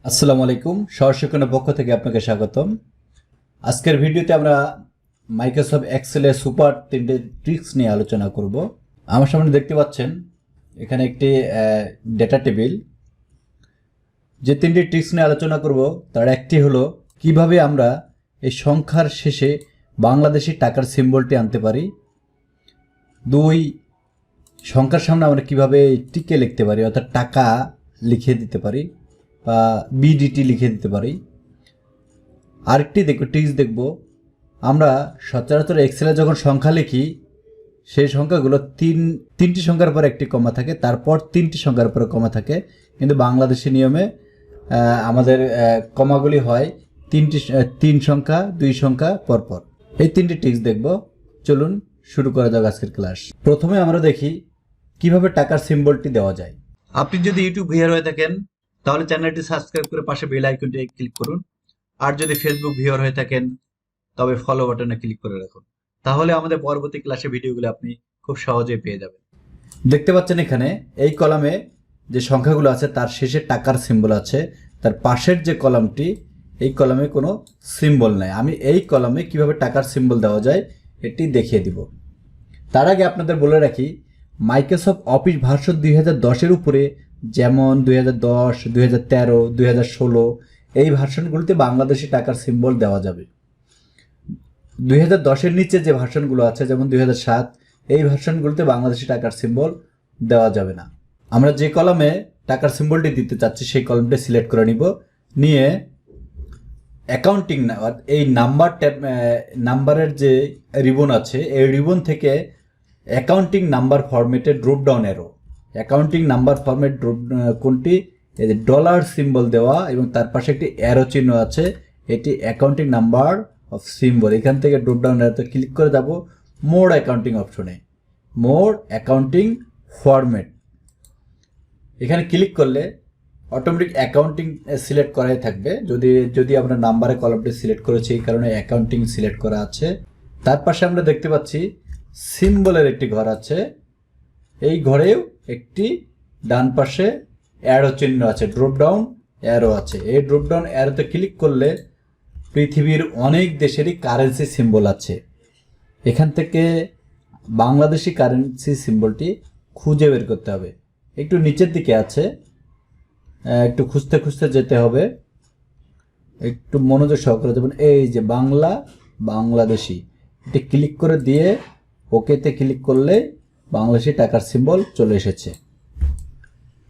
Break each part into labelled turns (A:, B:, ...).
A: আসসালামু আলাইকুম। সহজ শিখনের পক্ষ থেকে আপনাকে স্বাগতম। আজকের ভিডিওতে আমরা মাইক্রোসফট এক্সেলের সুপার 3টে ট্রিক্স নিয়ে আলোচনা করব। আমার সামনে দেখতে পাচ্ছেন এখানে একটি ডেটা টেবিল। যে 3টি ট্রিক্স নিয়ে আলোচনা করব তার একটি হলো কিভাবে আমরা এই সংখ্যার শেষে বাংলাদেশি টাকার সিম্বলটি আনতে পারি। 2, সংখ্যার সামনে আমরা কিভাবে টিকে লিখতে পারি, অর্থাৎ টাকা লিখে দিতে পারি বা বিডিটি লিখে দিতে পারি। আরেকটি ট্রিক্স দেখব, আমরা সচরাচর এক্সেলে যখন সংখ্যা লিখি সেই সংখ্যাগুলো তিনটি সংখ্যার পর একটি কমা থাকে, তারপর 3টি সংখ্যার পরে কমা থাকে, কিন্তু বাংলাদেশি নিয়মে আমাদের কমাগুলি হয় 3 সংখ্যা 2 সংখ্যা পরপর। এই 3টি ট্রিক্স দেখব। চলুন শুরু করা যাক আজকের ক্লাস। প্রথমে আমরা দেখি কিভাবে টাকার সিম্বলটি দেওয়া যায়। আপনি যদি ইউটিউব ভিউয়ার হয়ে থাকেন তাহলে চ্যানেলটি সাবস্ক্রাইব করে পাশে বেল আইকনটি ক্লিক করুন। আর যদি ফেসবুক ভিউয়ার হয়ে থাকেন তবে ফলো বাটনে ক্লিক করে রাখুন, তাহলে আমাদের পরবর্তী ক্লাসে ভিডিওগুলো আপনি খুব সহজেই পেয়ে যাবেন। দেখতে পাচ্ছেন এখানে এই কলামে যে সংখ্যাগুলো আছে তার শেষে টাকার সিম্বল আছে, তার পাশের যে কলামটি এই কলামে কোনো সিম্বল নাই। আমি এই কলামে কিভাবে টাকার সিম্বল দেওয়া যায় এটি দেখিয়ে দিব। তার আগে আপনাদের বলে রাখি, মাইক্রোসফট অফিস ভার্সন 2010-এর উপরে, যেমন 2010, 2013, 2016 এই ভার্সনগুলোতে বাংলাদেশি টাকার সিম্বল দেওয়া যাবে। 2010-এর নিচে যে ভার্সনগুলো আছে, যেমন 2007, এই ভার্সনগুলোতে বাংলাদেশি টাকার সিম্বল দেওয়া যাবে না। আমরা যে কলামে টাকার সিম্বলটি দিতে চাচ্ছি সেই কলামটি সিলেক্ট করে নিব। নিয়ে অ্যাকাউন্টিং এই নাম্বারের যে রিবন আছে এই রিবন থেকে অ্যাকাউন্টিং নাম্বার ফরম্যাটে drop down arrow, accounting number format কোনটি, এই যে ডলার সিম্বল দেওয়া এবং তার পাশে একটি অ্যারো চিহ্ন আছে, এটি অ্যাকাউন্টিং নাম্বার অফ সিম্বল। এখান থেকে ড্রপ ডাউন অ্যারোতে ক্লিক করে যাব মোর অ্যাকাউন্টিং অপশনে, মোর অ্যাকাউন্টিং ফরম্যাট। এখানে ক্লিক করলে অটোমেটিক অ্যাকাউন্টিং সিলেক্ট করাই থাকবে। যদি আমরা নাম্বারে কলামটি সিলেক্ট করেছি এই কারণে অ্যাকাউন্টিং সিলেক্ট করা আছে। তার পাশে আমরা দেখতে পাচ্ছি সিম্বলের একটি ঘর আছে, এই ঘরেও একটি ডান পাশে অ্যারো চিহ্ন আছে, ড্রপ ডাউন অ্যারো আছে। এই ড্রপ ডাউন অ্যারোতে ক্লিক করলে পৃথিবীর অনেক দেশেরই কারেন্সি সিম্বল আছে। এখান থেকে বাংলাদেশি কারেন্সি সিম্বলটি খুঁজে বের করতে হবে। একটু নিচের দিকে আছে, একটু খুঁজতে খুঁজতে যেতে হবে, একটু মনোযোগ সহকারে যাবেন। এই যে বাংলাদেশি, এটি ক্লিক করে দিয়ে ওকেতে ক্লিক করলে বাংলাদেশি টাকার সিম্বল চলে এসেছে।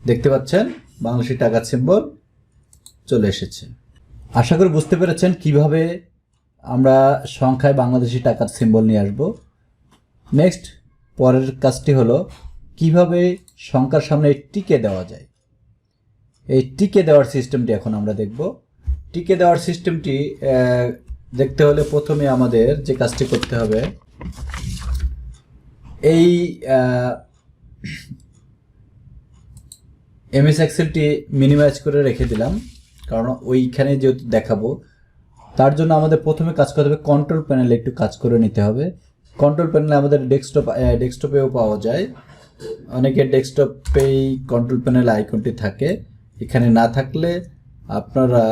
A: দেখতে পাচ্ছেন বাংলাদেশি টাকার সিম্বল চলে এসেছে। আশা করি বুঝতে পেরেছেন কিভাবে আমরা সংখ্যায় বাংলাদেশি টাকার সিম্বল নিয়ে আসব। নেক্সট পরের কাজটি হলো কিভাবে সংখ্যার সামনে টিকে দেওয়া যায়। এই টিকে দেওয়ার সিস্টেমটি এখন আমরা দেখব। টিকে দেওয়ার সিস্টেমটি দেখতে হলে প্রথমে আমাদের যে কাজটি করতে হবে, এই এমএস এক্সেলটি মিনিমাইজ করে রেখে দিলাম, কারণ ওইখানে যেহেতু দেখাবো। তার জন্য আমাদের প্রথমে কাজ করতে হবে কন্ট্রোল প্যানেলে একটু কাজ করে নিতে হবে। কন্ট্রোল প্যানেলে আমাদের ডেস্কটপেও পাওয়া যায়, অনেকের ডেস্কটপেই কন্ট্রোল প্যানেল আইকনটি থাকে। এখানে না থাকলে আপনারা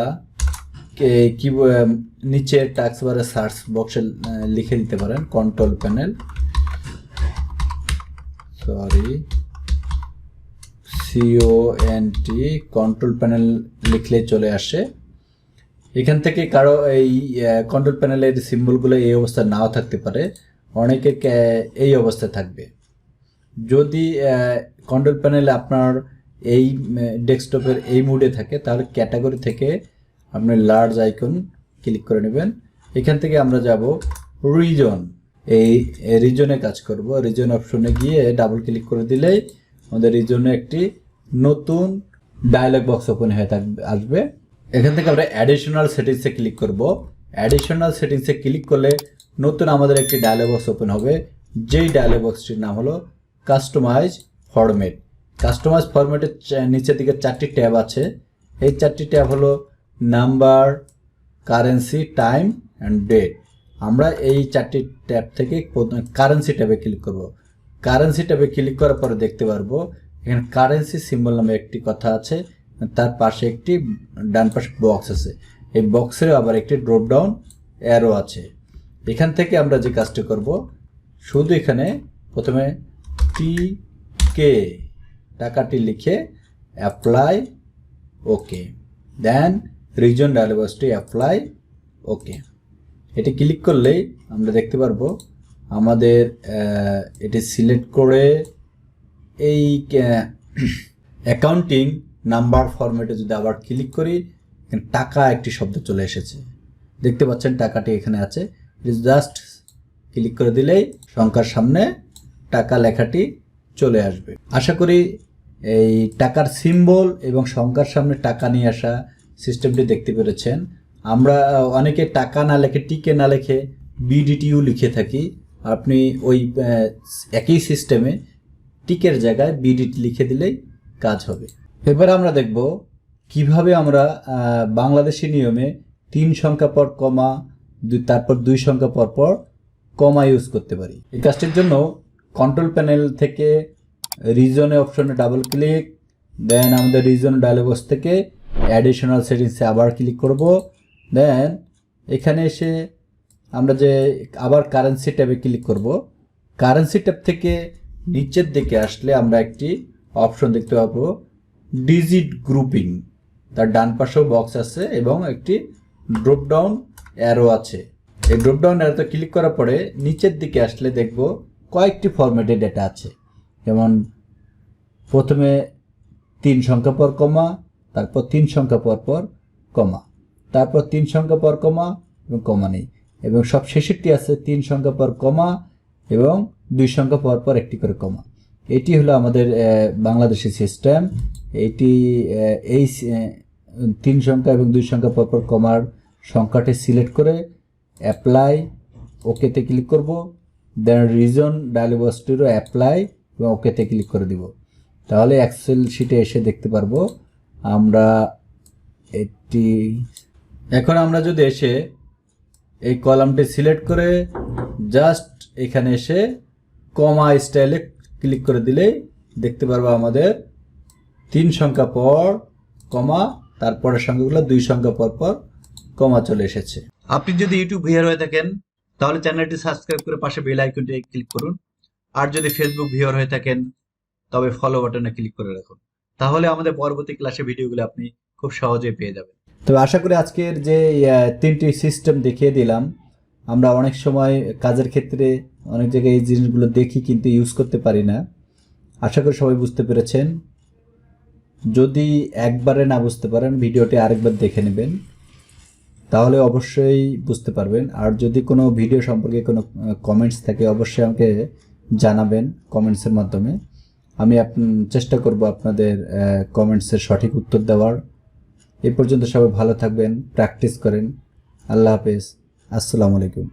A: কি নিচে টাস্ক বারে সার্চ বক্সে লিখে দিতে পারেন control panel, CONT, control panel লিখলে চলে আসে। এখান থেকে কারো এই কন্ট্রোল প্যানেলের সিম্বলগুলো এই অবস্থায় নাও থাকতে পারে, অনেকে এই অবস্থায় থাকবে। যদি কন্ট্রোল প্যানেলে আপনার এই ডেস্কটপের এই মুডে থাকে তাহলে ক্যাটাগরি থেকে আপনি লার্জ আইকন ক্লিক করে নেবেন। এখান থেকে আমরা যাব রিজন, এই রিজনে কাজ করব। রিজন অপশনে গিয়ে ডাবল ক্লিক করে দিলেই আমাদের রিজনে একটি নতুন ডায়লগ বক্স ওপেন হয়ে আসবে। এখান থেকে আমরা অ্যাডিশনাল সেটিংসে ক্লিক করব। অ্যাডিশনাল সেটিংসে ক্লিক করলে নতুন আমাদের একটি ডায়লগ বক্স ওপেন হবে, যেই ডায়লগ বক্সটির নাম হলো কাস্টমাইজ ফরম্যাট। কাস্টমাইজ ফরম্যাটের নিচের দিকে 4টি ট্যাব আছে। এই 4টি ট্যাব হলো number, currency, time and date. আমরা এই 4টি ট্যাব থেকে কারেন্সি ট্যাবে ক্লিক করব। কারেন্সি ট্যাবে ক্লিক করার পরে দেখতে পারবো এখানে কারেন্সি সিম্বল নামে একটি কথা আছে, তার পাশে একটি ডান পাশে বক্স আছে, এই বক্সের আবার একটি ড্রপ ডাউন অ্যারো আছে। এখান থেকে আমরা যে কাজটি করব, শুধু এখানে প্রথমে টিকে টাকাটি লিখে অ্যাপ্লাই ওকে, দেন রিজন ডায়লগ বক্সটি অ্যাপ্লাই ওকে। এটি ক্লিক করলেই আমরা দেখতে পারবো আমাদের এটি সিলেক্ট করে এই অ্যাকাউন্টিং নাম্বার ফরম্যাটে যদি আবার ক্লিক করি, টাকা একটি শব্দ চলে এসেছে, দেখতে পাচ্ছেন টাকাটি এখানে আছে। জাস্ট ক্লিক করে দিলেই সংখ্যার সামনে টাকা লেখাটি চলে আসবে। আশা করি এই টাকার সিম্বল এবং সংখ্যার সামনে টাকা নিয়ে আসা সিস্টেমটি দেখতে পেরেছেন। আমরা অনেকে টাকা না লেখে টিকে না লেখে বিডিটিউ লিখে থাকি, আপনি ওই একই সিস্টেমে টিকের জায়গায় বিডিটি লিখে দিলেই কাজ হবে। এবার আমরা দেখব কিভাবে আমরা বাংলাদেশি নিয়মে 3 সংখ্যা পর কমা, তারপর 2 সংখ্যা পর পর কমা ইউজ করতে পারি। এই কাজটির জন্য কন্ট্রোল প্যানেল থেকে রিজনে অপশনে ডাবল ক্লিক, দেন আমাদের রিজন ডায়লগ বক্স থেকে অ্যাডিশনাল সেটিংসে আবার ক্লিক করব। দেন এখানে এসে আমরা যে আবার কারেন্সি ট্যাবে ক্লিক করব। কারেন্সি ট্যাব থেকে নিচের দিকে আসলে আমরা একটি অপশন দেখতে পাবো ডিজিট গ্রুপিং, তার ডান পাশেও বক্স আছে এবং একটি ড্রপ ডাউন অ্যারো আছে। এই ড্রপ ডাউন অ্যারোতে ক্লিক করার পরে নিচের দিকে আসলে দেখব কয়েকটি ফরম্যাটে ডেটা আছে, যেমন প্রথমে 3 সংখ্যা পর কমা, তারপর 3 সংখ্যা পর পর কমা, তারপর 3 সংখ্যা পর কমা এবং কমা নেই, এবং সব শেষেরটি আছে 3 সংখ্যা পর কমা এবং 2 সংখ্যা পর পর একটি করে কমা। এটি হলো আমাদের বাংলাদেশি সিস্টেম। এটি এই 3 সংখ্যা এবং 2 সংখ্যা পর পর কমার সংখ্যাটি সিলেক্ট করে অ্যাপ্লাই ওকেতে ক্লিক করব, দেন রিজন ডায়লগ বক্সটিরও অ্যাপ্লাই এবং ওকেতে ক্লিক করে দিব। তাহলে এক্সেল শিটে এসে দেখতে পারবো আমরা এটি। এখন আমরা যদি এসে এই কলামটি সিলেক্ট করে জাস্ট এখানে এসে কমা স্টাইলে ক্লিক করে দিলেই দেখতে পারবো আমাদের 3 সংখ্যা পর কমা, তারপরের সংখ্যাগুলো 2 সংখ্যা পর পর কমা চলে এসেছে। আপনি যদি ইউটিউব ভিউয়ার হয়ে থাকেন তাহলে চ্যানেলটি সাবস্ক্রাইব করে পাশে বেল আইকনটি ক্লিক করুন, আর যদি ফেসবুক ভিউয়ার হয়ে থাকেন তবে ফলো বাটনে ক্লিক করে রাখুন, তাহলে আমাদের পরবর্তী ক্লাসে ভিডিওগুলো আপনি খুব সহজেই পেয়ে যাবেন। তবে আশা করি আজকের যে 3টি সিস্টেম দেখিয়ে দিলাম, আমরা অনেক সময় কাজের ক্ষেত্রে অনেক জায়গায় এই জিনিসগুলো দেখি কিন্তু ইউজ করতে পারি না। আশা করি সবাই বুঝতে পেরেছেন। যদি একবারে না বুঝতে পারেন ভিডিওটি আরেকবার দেখে নেবেন, তাহলে অবশ্যই বুঝতে পারবেন। আর যদি কোনো ভিডিও সম্পর্কে কোনো কমেন্টস থাকে অবশ্যই আমাকে জানাবেন কমেন্টসের মাধ্যমে। আমি চেষ্টা করব আপনাদের কমেন্টসের সঠিক উত্তর দেওয়ার। এই পর্যন্ত সবাই ভালো থাকবেন, প্র্যাকটিস করেন। আল্লাহ হাফেজ, আসসালামু আলাইকুম।